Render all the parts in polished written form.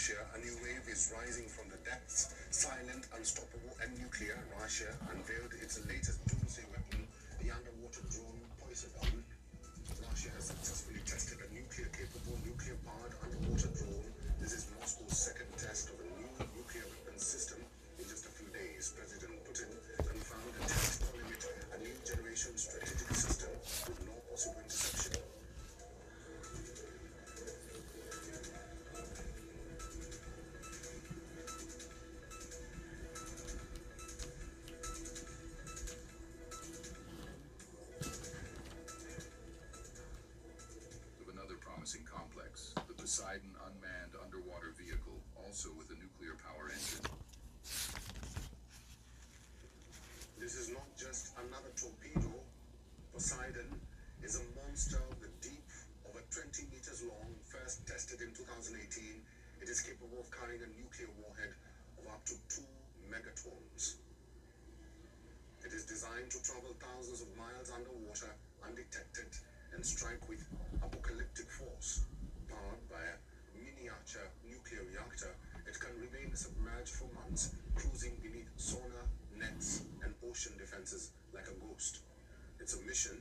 Russia, a new wave is rising from the depths. Silent, unstoppable, and nuclear. Russia unveiled its latest doomsday weapon, the underwater drone Poseidon. Russia has successfully tested a nuclear-capable, nuclear-powered underwater drone. This is Moscow's second test of a new nuclear weapons system in just a few days. President Putin confirmed the test, calling it a new generation strategic system with no possible interception. Promising complex, the Poseidon unmanned underwater vehicle, also with a nuclear power engine. This is not just another torpedo. Poseidon is a monster of the deep, over 20 meters long, first tested in 2018. It is capable of carrying a nuclear warhead of up to 2 megatons. It is designed to travel thousands of miles underwater, undetected, and strike with apocalyptic force. Powered by a miniature nuclear reactor, it can remain submerged for months, cruising beneath sonar, nets, and ocean defenses like a ghost. Its mission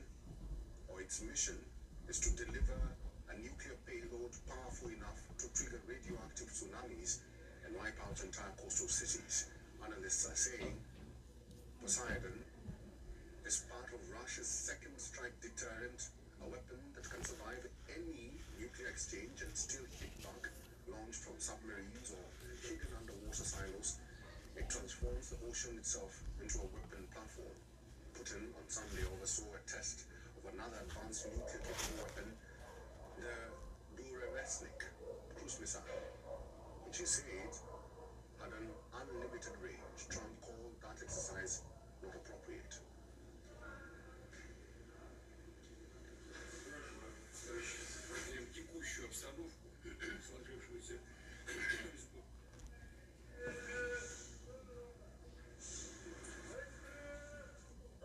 is to deliver a nuclear payload powerful enough to trigger radioactive tsunamis and wipe out entire coastal cities. Analysts are saying Poseidon is part of Russia's second strike deterrent, a weapon that can survive any nuclear exchange and still hit back, launched from submarines or hidden underwater silos. It transforms the ocean itself into a weapon platform. Putin on Sunday oversaw a test of another advanced nuclear-capable weapon, the Radioactive cruise missile, which he said had an unlimited range. Trump called that exercise not appropriate. Текущую обстановку, сложившуюся.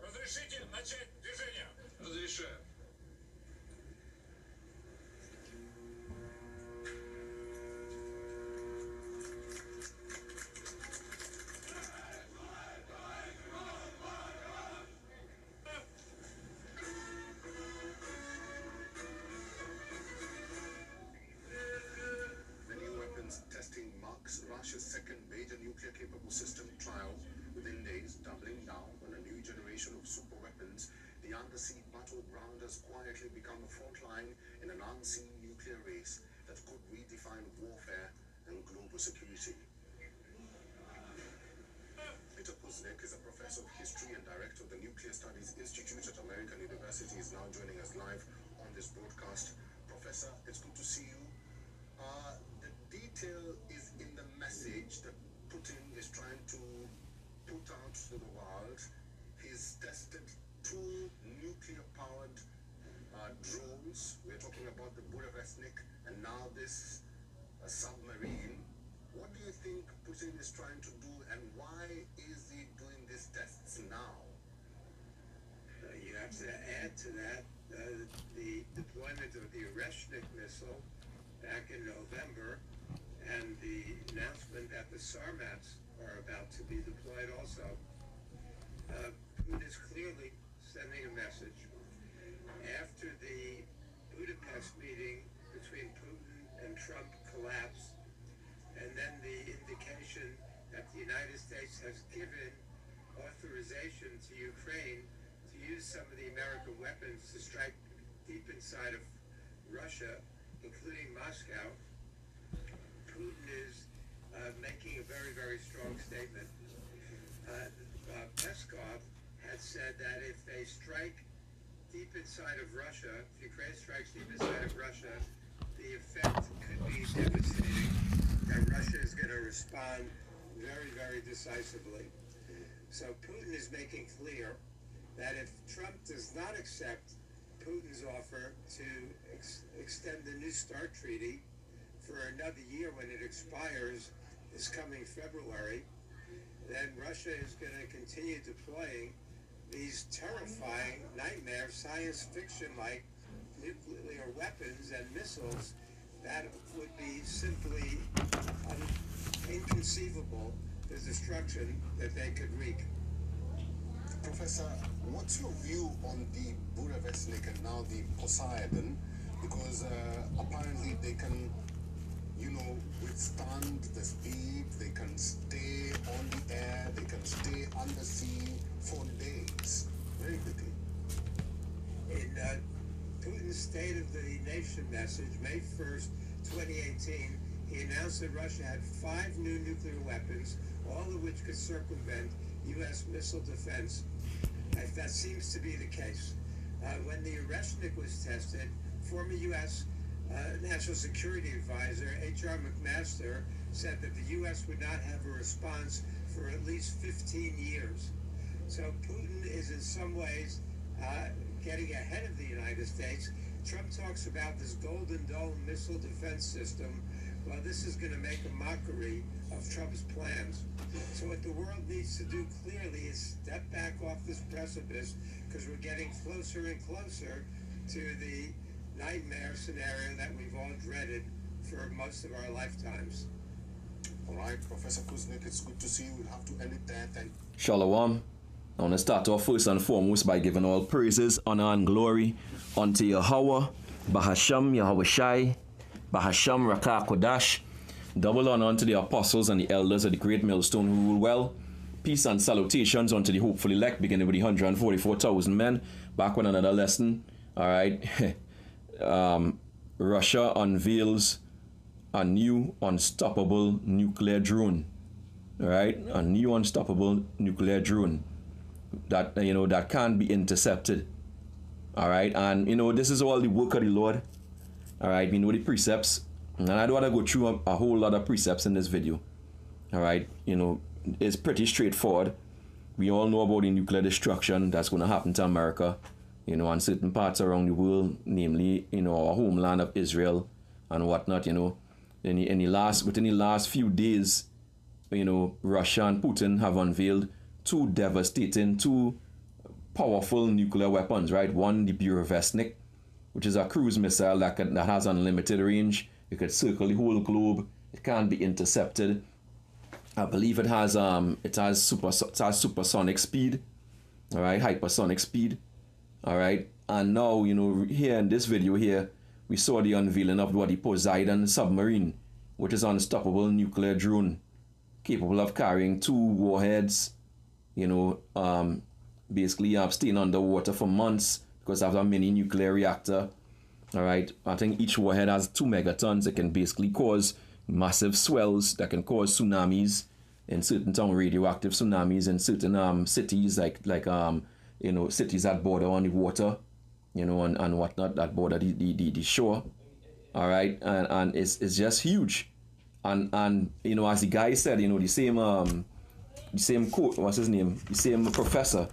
Разрешите начать движение? Разрешаю. Russia's second major nuclear-capable system trial within days, doubling down on a new generation of super weapons. The undersea battlegrounders quietly become a front line in an unseen nuclear race that could redefine warfare and global security. Peter Kuznick is a professor of history and director of the Nuclear Studies Institute at American University. Is now joining us live on this broadcast. Professor, it's good to see you. The detail is in the message that Putin is trying to put out to the world. He's tested 2 nuclear-powered drones. We're talking about the Radioactive and now this submarine. What do you think Putin is trying to do, and why is he doing these tests now? You have to add to that the deployment of the Radioactive missile back in November, and the announcement that the Sarmats are about to be deployed also. Putin is clearly sending a message. After the Budapest meeting between Putin and Trump collapsed, and then the indication that the United States has given authorization to Ukraine to use some of the American weapons to strike deep inside of Russia, including Moscow, Putin is making a very, very strong statement. Peskov had said that if they strike deep inside of Russia, if Ukraine strikes deep inside of Russia, the effect could be devastating, that Russia is going to respond very, very decisively. So Putin is making clear that if Trump does not accept Putin's offer to extend the New START treaty for another year when it expires this coming February, then Russia is going to continue deploying these terrifying nightmare science fiction-like nuclear weapons and missiles that would be simply inconceivable, the destruction that they could wreak. Professor, what's your view on the Burevestnik and now the Poseidon? Because apparently they can, withstand the speed, they can stay on the air, they can stay under sea for days. Very pity. In Putin's State of the Nation message, May 1st, 2018, he announced that Russia had 5 new nuclear weapons, all of which could circumvent U.S. missile defense. That seems to be the case. When the Oreshnik was tested, former U.S. National Security Advisor H.R. McMaster said that the U.S. would not have a response for at least 15 years. So Putin is in some ways getting ahead of the United States. Trump talks about this Golden Dome missile defense system. Well, this is going to make a mockery of Trump's plans. So what the world needs to do clearly is step back off this precipice, because we're getting closer and closer to the nightmare scenario that we've all dreaded for most of our lifetimes. All right, Professor Kuznick, it's good to see you. We'll have to end it there. Thank you. Shalom. I want to start off first and foremost by giving all praises, honor, and glory unto Yahweh, Bahasham, Yahweh Shai, Bahasham, Rakah Kodash. Double honor unto the apostles and the elders of the great millstone who rule well. Peace and salutations unto the hopeful elect, beginning with the 144,000 men. Back with another lesson. All right. Russia unveils a new unstoppable nuclear drone. All right. A new unstoppable nuclear drone that, that can't be intercepted. All right. And, this is all the work of the Lord. All right. We know the precepts. And I don't want to go through a whole lot of precepts in this video. All right. It's pretty straightforward. We all know about the nuclear destruction that's going to happen to America, and certain parts around the world, namely, our homeland of Israel and whatnot, within the last few days, Russia and Putin have unveiled two powerful nuclear weapons, right? One, the Burevestnik, which is a cruise missile that has unlimited range. It could circle the whole globe. It can't be intercepted. I believe it has supersonic speed. All right, hypersonic speed. All right, and now here in this video here, we saw the unveiling of the Poseidon submarine, which is an unstoppable nuclear drone capable of carrying 2 warheads. Basically staying underwater for months because of a mini nuclear reactor. All right, I think each warhead has 2 megatons. It can basically cause massive swells that can cause tsunamis in certain radioactive tsunamis in certain cities like cities that border on the water, and whatnot, that border the shore. All right, and it's just huge, and as the guy said, the same quote, what's his name, the same professor,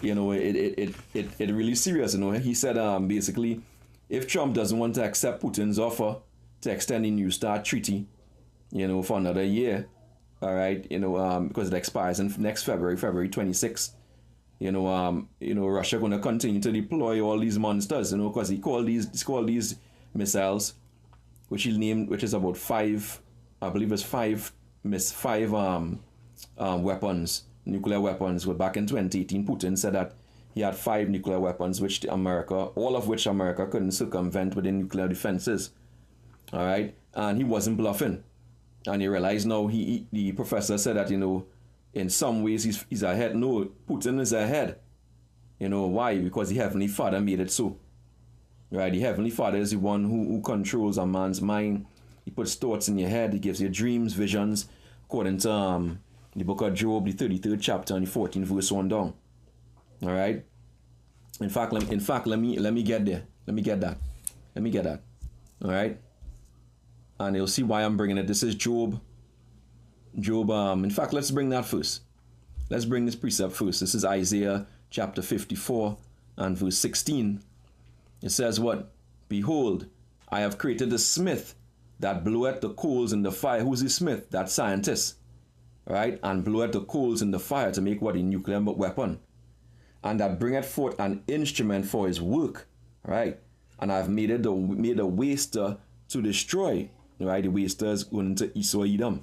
it really serious. He said basically, if Trump doesn't want to accept Putin's offer to extend the New START treaty, for another year, all right, because it expires in next February 26th, Russia going to continue to deploy all these monsters, because he called these missiles, which is about 5, I believe it's 5 weapons, nuclear weapons. But back in 2018, Putin said that he had 5 nuclear weapons, all of which America couldn't circumvent within nuclear defenses. All right, and he wasn't bluffing, and he realized now. The professor said that in some ways he's ahead. No, Putin is ahead. Why? Because the Heavenly Father made it so. Right, the Heavenly Father is the one who controls a man's mind. He puts thoughts in your head. He gives you dreams, visions, according to the book of Job, the 33rd chapter and the 14th verse 1 down. All right. In fact, let me get there. Let me get that. All right. And you'll see why I'm bringing it. This is Job. In fact, let's bring that first. Let's bring this precept first. This is Isaiah chapter 54 and verse 16. It says what? Behold, I have created the smith that bloweth the coals in the fire. Who's the smith? That scientist. Right? And bloweth the coals in the fire to make what? A nuclear weapon. And that bringeth forth an instrument for his work. Right? And I've made a waster to destroy, right, the wasters going to Esau Edom.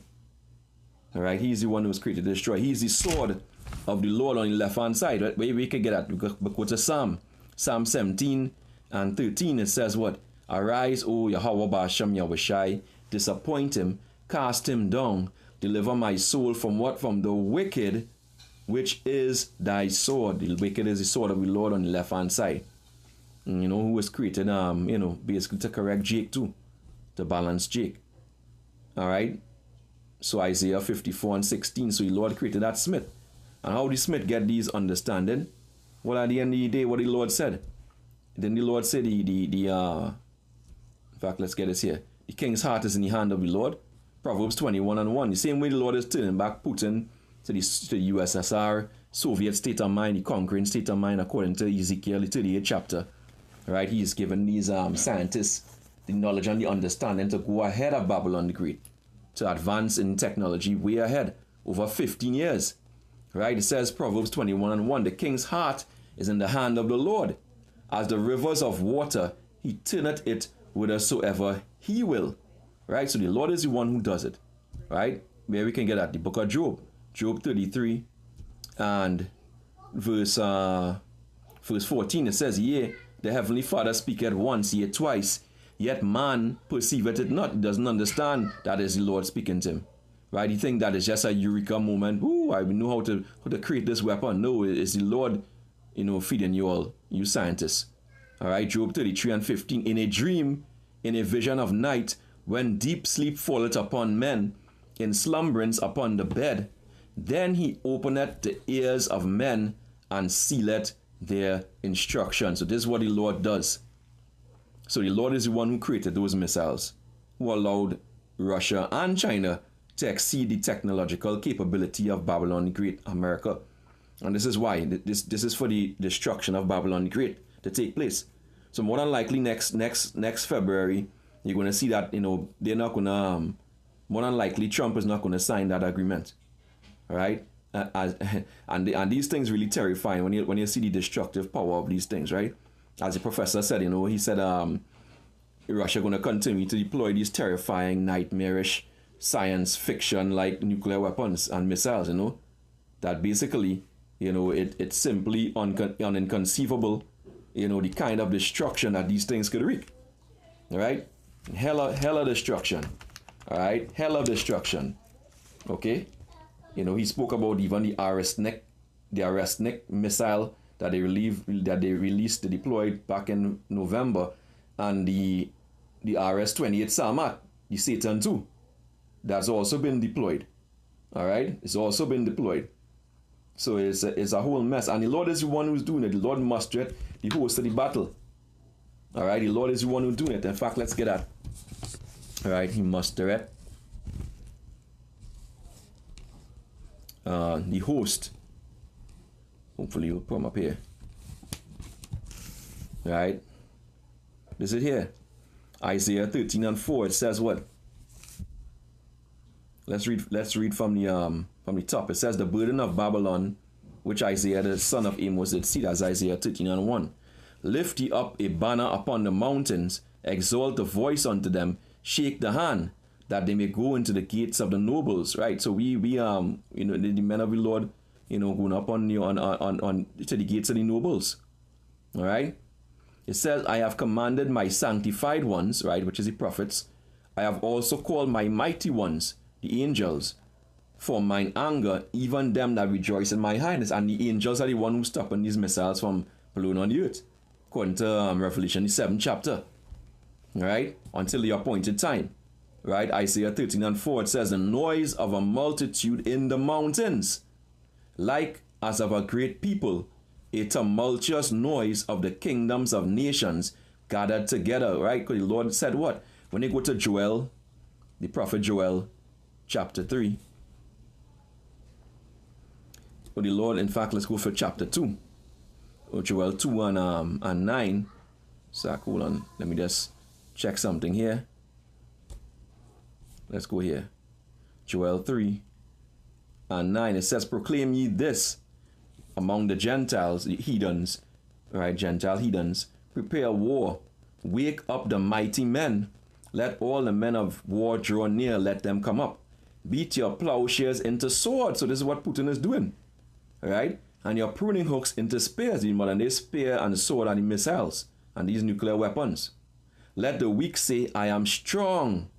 All right, he's the one who was created to destroy. He's the sword of the Lord on the left hand side. Right? We can get that. We go to Psalm 17 and 13. It says what? Arise, O Yahweh Ba'ashem Yahushai, disappoint him, cast him down, deliver my soul from what? From the wicked, which is thy sword. The wicked is the sword of the Lord on the left hand side. And who was created, basically to correct Jake too, to balance Jake. All right. So Isaiah 54 and 16. So the Lord created that smith. And how did Smith get these understanding? Well, at the end of the day, what the Lord said. Then the Lord said, in fact, let's get this here. The king's heart is in the hand of the Lord. Proverbs 21 and 1. The same way the Lord is turning back Putin to the USSR, Soviet state of mind, the conquering state of mind, according to Ezekiel, the 38th chapter. Right? He is giving these scientists the knowledge and the understanding to go ahead of Babylon the Great, to advance in technology way ahead, over 15 years. Right? It says, Proverbs 21 and 1, the king's heart is in the hand of the Lord. As the rivers of water, he turneth it whithersoever he will. Right? So the Lord is the one who does it. Right? Where we can get at the book of Job. Job 33 and verse 14, it says, yea, the heavenly Father speaketh once, yea, twice, yet man perceiveth it not, doesn't understand that is the Lord speaking to him. Right? You think that is just a eureka moment. Ooh, I know how to create this weapon. No, it's the Lord, feeding you all, you scientists. All right, Job 33 and 15. In a dream, in a vision of night, when deep sleep falleth upon men, in slumberance upon the bed, then he openeth the ears of men and sealeth their instruction. So this is what the Lord does. So the Lord is the one who created those missiles, who allowed Russia and China to exceed the technological capability of Babylon the Great, America. And this is why. This is for the destruction of Babylon the Great to take place. So more than likely next February, you're going to see that, they're not going to, more than likely Trump is not going to sign that agreement. All right? And these things really terrifying when you see the destructive power of these things, right? As the professor said, he said Russia going to continue to deploy these terrifying, nightmarish, science fiction like nuclear weapons and missiles, that basically, it's simply inconceivable, the kind of destruction that these things could wreak. All right? Hella destruction. All right? Hell of destruction. Okay? He spoke about even the Arestnik missile that they released, they deployed back in November, and the RS-28 Salmat, the Satan II, that's also been deployed. All right, it's also been deployed. So it's a whole mess, and the Lord is the one who's doing it. The Lord mustered the host of the battle. All right, the Lord is the one who's doing it. In fact, let's get that. All right, he mustered it. The host. Hopefully we'll put them up here. Right? This is here. Isaiah 13 and 4. It says what? Let's read from the top. It says, the burden of Babylon, which Isaiah the son of Amos did see. That's Isaiah 13 and 1. Lift ye up a banner upon the mountains, exalt the voice unto them, shake the hand, that they may go into the gates of the nobles. Right? So we the men of the Lord, going up on to the gates of the nobles. All right? It says, I have commanded my sanctified ones, right, which is the prophets. I have also called my mighty ones, the angels, for mine anger, even them that rejoice in my highness. And the angels are the one who stopping these missiles from blowing on the earth, according to Revelation, the 7th chapter. All right? Until the appointed time. Right? Isaiah 13 and 4, it says, the noise of a multitude in the mountains, like as of a great people, a tumultuous noise of the kingdoms of nations gathered together. Right? Because the Lord said what? When they go to Joel, the prophet Joel, chapter 3. Well, the Lord, in fact, let's go for chapter 2. Joel 2 and 9. So hold on. Let me just check something here. Let's go here. Joel 3 and 9. It says, proclaim ye this among the Gentiles, the heathens, right? Gentile heathens. Prepare war. Wake up the mighty men. Let all the men of war draw near, let them come up. Beat your plowshares into swords. So this is what Putin is doing. All right? And your pruning hooks into spears, the modern day spear and sword and the missiles and these nuclear weapons. Let the weak say, I am strong.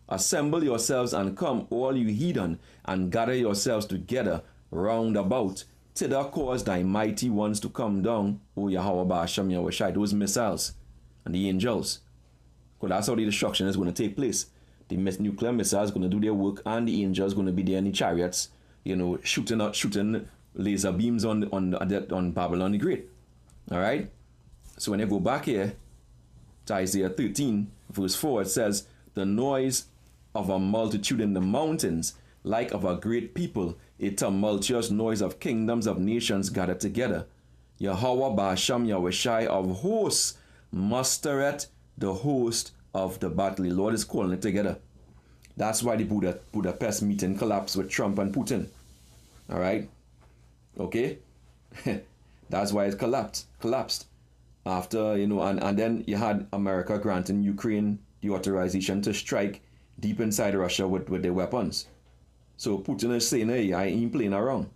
Assemble yourselves and come, all you heathen, and gather yourselves together round about. Thither cause thy mighty ones to come down, O Yahweh Ba'ashem Yahushai, those missiles and the angels. Because that's how the destruction is going to take place. The nuclear missiles going to do their work, and the angels going to be there in the chariots, shooting laser beams on Babylon the Great. All right? So when you go back here to Isaiah 13, verse 4, it says, the noise of a multitude in the mountains, like of a great people, a tumultuous noise of kingdoms of nations gathered together. Yahweh Ba'ashem Yahushai of hosts mustereth the host of the battle. The Lord is calling it together. That's why the Budapest meeting collapsed with Trump and Putin. All right? Okay? That's why it collapsed. After, and then you had America granting Ukraine the authorization to strike deep inside Russia with their weapons. So Putin is saying, hey, I ain't playing around.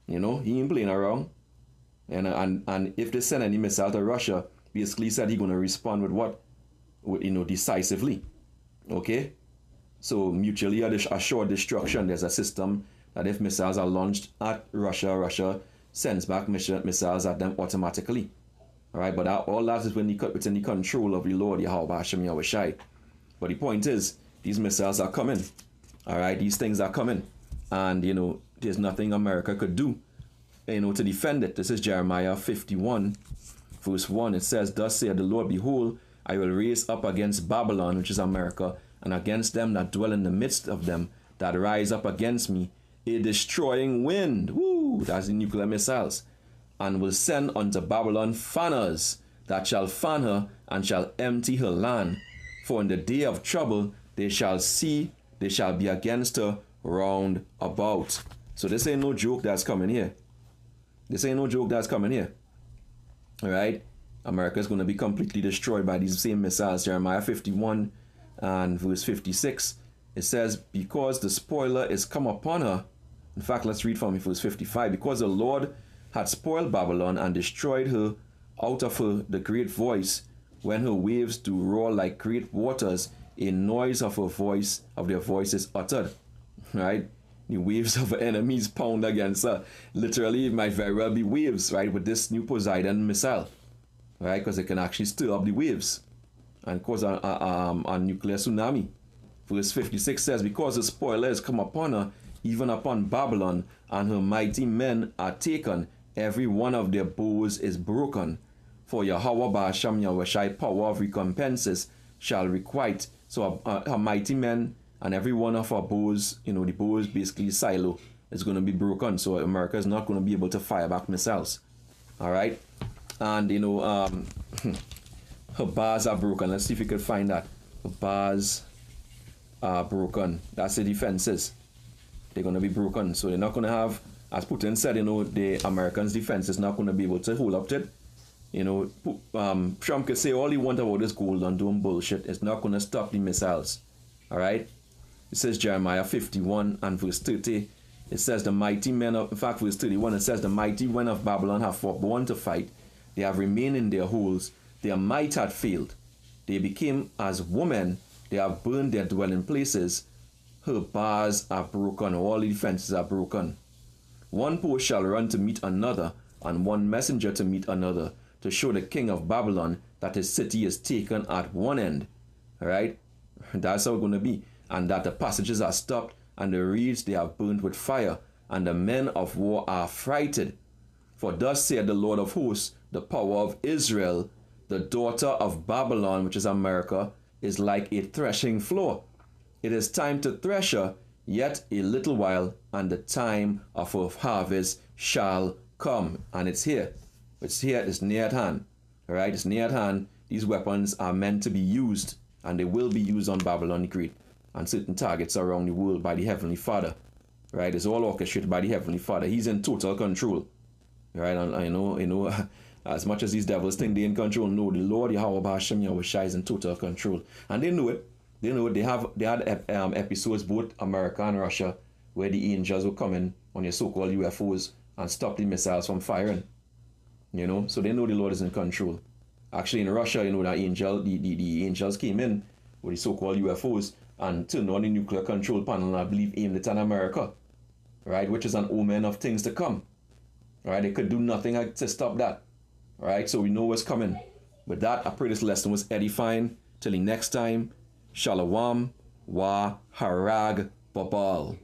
He ain't playing around. And if they send any missile to Russia, basically said he's going to respond with what? Decisively. Okay? So mutually assured destruction. There's a system that if missiles are launched at Russia, Russia sends back missiles at them automatically. All right? But all that is within the control of the Lord, Yahweh Hashem Yahushai. But the point is, these missiles are coming. All right? These things are coming. And, there's nothing America could do, to defend it. This is Jeremiah 51, verse 1. It says, thus saith the Lord, behold, I will raise up against Babylon, which is America, and against them that dwell in the midst of them, that rise up against me, a destroying wind. Woo! That's the nuclear missiles. And will send unto Babylon fanners, that shall fan her, and shall empty her land. For in the day of trouble they shall be against her round about. So this ain't no joke that's coming here. All right? America is going to be completely destroyed by these same missiles. Jeremiah 51 and verse 56. It says, because the spoiler is come upon her. In fact, let's read from verse 55. Because the Lord had spoiled Babylon and destroyed her out of her the great voice, when her waves do roar like great waters, a noise of their voice is uttered. Right? The waves of her enemies pound against her. Literally, it might very well be waves, right, with this new Poseidon missile. Right? Because it can actually stir up the waves and cause a nuclear tsunami. Verse 56 says, because the spoiler has come upon her, even upon Babylon, and her mighty men are taken, every one of their bows is broken. For Yahweh Ba'ashem Yahushai, power of recompenses, shall requite. So her mighty men and every one of our bows, the bows basically silo, is going to be broken. So America is not going to be able to fire back missiles. All right? And, her bars are broken. Let's see if we can find that. Her bars are broken. That's the defenses. They're going to be broken. So they're not going to have, as Putin said, the Americans' defense is not going to be able to hold up to it. Trump could say all he wants about this gold and doing bullshit. It's not going to stop the missiles. All right? It says Jeremiah 51 and verse 30. It says the mighty men of, in fact, verse 31, it says the mighty men of Babylon have forborne to fight. They have remained in their holes. Their might had failed. They became as women. They have burned their dwelling places. Her bars are broken. All the defenses are broken. One post shall run to meet another, and one messenger to meet another, to show the king of Babylon that his city is taken at one end. All right? That's how it's going to be. And that the passages are stopped, and the reeds they have burnt with fire, and the men of war are frighted. For thus saith the Lord of hosts, the power of Israel, the daughter of Babylon, which is America, is like a threshing floor. It is time to thresh her, yet a little while, and the time of her harvest shall come. And it's here. It's here. It's near at hand. All right? It's near at hand. These weapons are meant to be used, and they will be used on Babylon the Great and certain targets around the world by the Heavenly Father. Right? It's all orchestrated by the Heavenly Father. He's in total control. Right? And I know As much as these devils think they're in control, no, the Lord Yahweh B'Hashem Yahweh Shai is in total control. And they know it. They know it. They had episodes, both America and Russia, where the angels would come in on your so-called UFOs and stop the missiles from firing. You know, so they know the Lord is in control. Actually, in Russia, you know, the angels came in with the so-called UFOs and turned on the nuclear control panel, and I believe aimed it at America, right? Which is an omen of things to come. Right? They could do nothing to stop that. Right? So we know what's coming. With that, I pray this lesson was edifying. Till the next time, Shalom wa Harag Babal.